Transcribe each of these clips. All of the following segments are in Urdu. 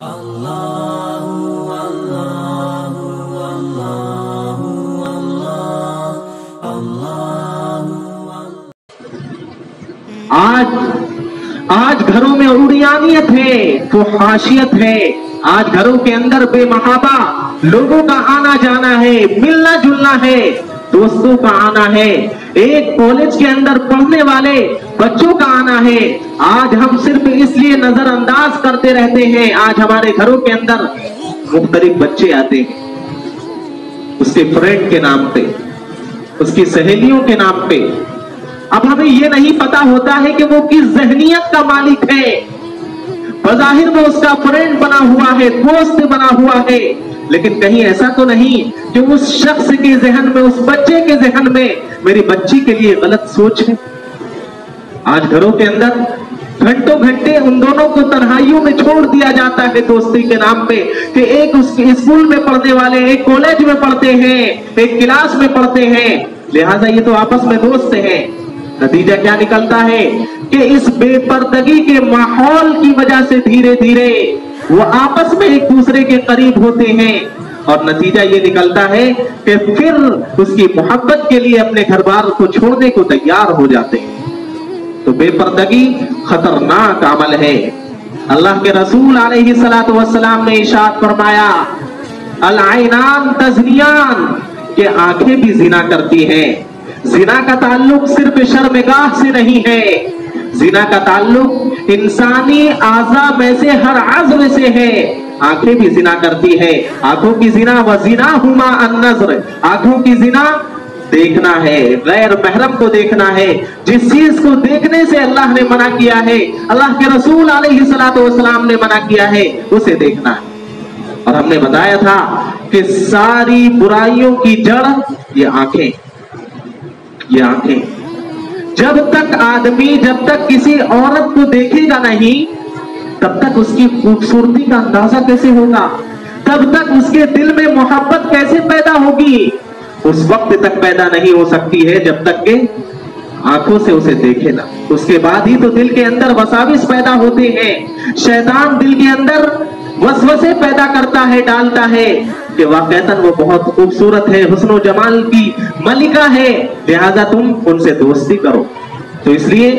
آج گھروں میں عریانیت ہے، فحاشیت ہے، آج گھروں کے اندر بے محابہ لوگوں کا آنا جانا ہے، ملنا جلنا ہے، دوستوں کا آنا ہے، ایک کالج کے اندر پڑھنے والے بچوں کا آنا ہے۔ آج ہم صرف اس لیے نظر انداز کرتے رہتے ہیں، آج ہمارے گھروں کے اندر مختلف بچے آتے ہیں اس کے فرینڈ کے نام پہ، اس کی سہیلیوں کے نام پہ۔ اب ہمیں یہ نہیں پتا ہوتا ہے کہ وہ کس ذہنیت کا مالک ہے۔ بظاہر وہ اس کا فرینڈ بنا ہوا ہے، دوست بنا ہوا ہے، لیکن کہیں ایسا تو نہیں کہ اس شخص کے ذہن میں، اس بچے کے ذہن میں میری بچی کے لیے غلط سوچ ہے۔ آج گھروں کے اندر گھنٹوں گھنٹے ان دونوں کو تنہائیوں میں چھوڑ دیا جاتا ہے دوستی کے نام پہ، کہ ایک اسکول میں پڑھنے والے ایک کالج میں پڑھتے ہیں، ایک کلاس میں پڑھتے ہیں، لہٰذا یہ تو آپس میں دوست ہیں۔ نتیجہ کیا نکلتا ہے کہ اس بے پردگی کے ماحول کی وجہ سے دھیرے دھیرے وہ آپس میں ایک دوسرے کے قریب ہوتے ہیں، اور نتیجہ یہ نکلتا ہے کہ پھر اس کی محبت کے لیے اپنے گھر بار کو چھوڑنے کو تیار ہو جاتے ہیں۔ تو بے پردگی خطرناک عمل ہے۔ اللہ کے رسول علیہ السلام نے ارشاد فرمایا، العینان تزنیان، کہ آنکھیں بھی زنا کرتی ہیں۔ زنا کا تعلق صرف شرمگاہ سے نہیں ہے، زنا کا تعلق انسانی اعضاء میں سے ہر عضو سے ہے۔ آنکھیں بھی زنا کرتی ہے، آنکھوں کی زنا وزناہما النظر، آنکھوں کی زنا دیکھنا ہے، غیر محرم کو دیکھنا ہے۔ جس چیز کو دیکھنے سے اللہ نے منع کیا ہے، اللہ کے رسول علیہ السلام نے منع کیا ہے، اسے دیکھنا ہے۔ اور ہم نے بتایا تھا کہ ساری برائیوں کی جڑ یہ آنکھیں، یہ آنکھیں۔ جب تک آدمی، جب تک کسی عورت کو دیکھے گا نہیں، تب تک اس کی خوبصورتی کا اندازہ کیسے ہوگا؟ تب تک اس کے دل میں محبت کیسے پیدا ہوگی؟ اس وقت تک پیدا نہیں ہو سکتی ہے جب تک کہ آنکھوں سے اسے دیکھے نا۔ اس کے بعد ہی تو دل کے اندر وساوس پیدا ہوتے ہیں۔ شیطان دل کے اندر وسوسے پیدا کرتا ہے، ڈالتا ہے کہ واقعتاً وہ بہت خوبصورت ہے، حسن و جمال کی ملکہ ہے، لہذا تم ان سے دوستی کرو۔ تو اس لیے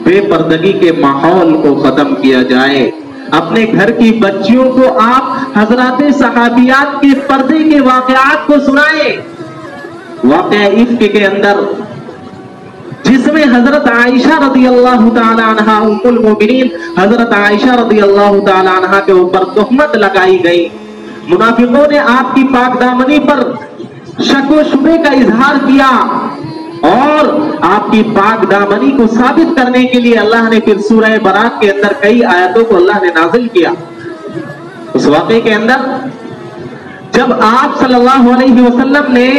بے پردگی کے ماحول کو ختم کیا جائے۔ اپنے گھر کی بچیوں کو آپ حضرات صحابیات کے پردے کے واقعات کو سنائیں۔ واقعہ عفق کے اندر جس میں حضرت عائشہ رضی اللہ تعالی عنہ، ام المومنین حضرت عائشہ رضی اللہ تعالی عنہ کے اوپر تہمت لگائی گئی، منافقوں نے آپ کی پاک دامنی پر شک و شبہ کا اظہار کیا، اور آپ کی پاک دامنی کو ثابت کرنے کے لیے اللہ نے پھر سورہ برات کے اندر کئی آیتوں کو اللہ نے نازل کیا۔ اس واقعے کے اندر جب آپ صلی اللہ علیہ وسلم نے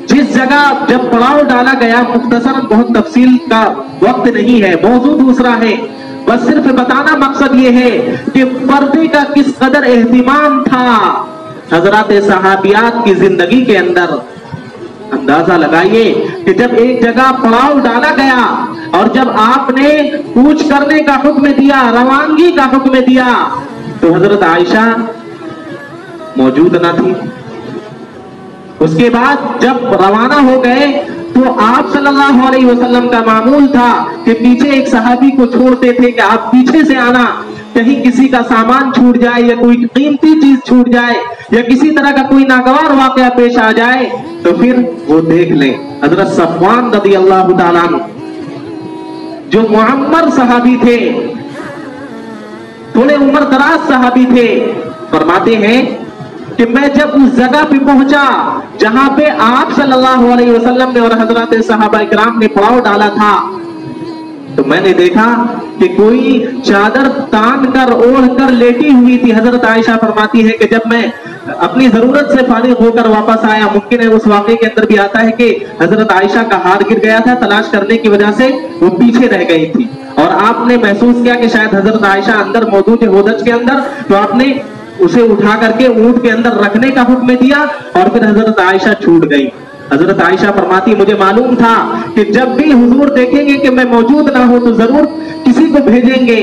جس جگہ جب پڑاؤ ڈالا گیا، مختصراً بہت تفصیل کا وقت نہیں ہے، موضوع دوسرا ہے، بس صرف بتانا مقصد یہ ہے کہ پردے کا کس قدر اہتمام تھا حضرات صحابیات کی زندگی کے اندر۔ اندازہ لگائیے کہ جب ایک جگہ پڑاؤ ڈالا گیا اور جب آپ نے کوچ کرنے کا حکم دیا، روانگی کا حکم دیا، تو حضرت عائشہ موجود نہ تھی۔ اس کے بعد جب روانہ ہو گئے تو آپ صلی اللہ علیہ وسلم کا معمول تھا کہ پیچھے ایک صحابی کو چھوڑتے تھے کہ آپ پیچھے سے آنا، کہیں کسی کا سامان چھوٹ جائے یا کوئی قیمتی چیز چھوٹ جائے یا کسی طرح کا کوئی ناگوار واقعہ پیش آ جائے تو پھر وہ دیکھ لیں۔ حضرت صفوان رضی اللہ تعالیٰ عنہ جو معمر صحابی تھے، تھوڑے عمر دراز صحابی تھے، فرماتے ہیں کہ میں جب اس جگہ پہ پہنچا جہاں پہ آپ صلی اللہ علیہ وسلم نے اور حضرات صحابہ اکرام نے پڑاؤ ڈالا تھا، تو میں نے دیکھا کہ کوئی چادر تان کر اوڑھ کر لیٹی ہوئی تھی۔ حضرت عائشہ فرماتی ہے کہ جب میں اپنی ضرورت سے فارغ ہو کر واپس آیا، ممکن ہے اس واقعے کے اندر بھی آتا ہے کہ حضرت عائشہ کا ہار گر گیا تھا، تلاش کرنے کی وجہ سے وہ پیچھے رہ گئی تھی، اور آپ نے محسوس کیا کہ شاید حضرت عائشہ اندر موجود ہے ہودج کے اندر، تو آپ نے اسے اٹھا کر کے اونٹ کے اندر رکھنے کا حکم دیا، اور پھر حضرت عائشہ چھوٹ گئی۔ حضرت عائشہ فرماتی مجھے معلوم تھا کہ جب بھی حضور دیکھیں گے کہ میں موجود نہ ہوں تو ضرور کسی کو بھیجیں گے۔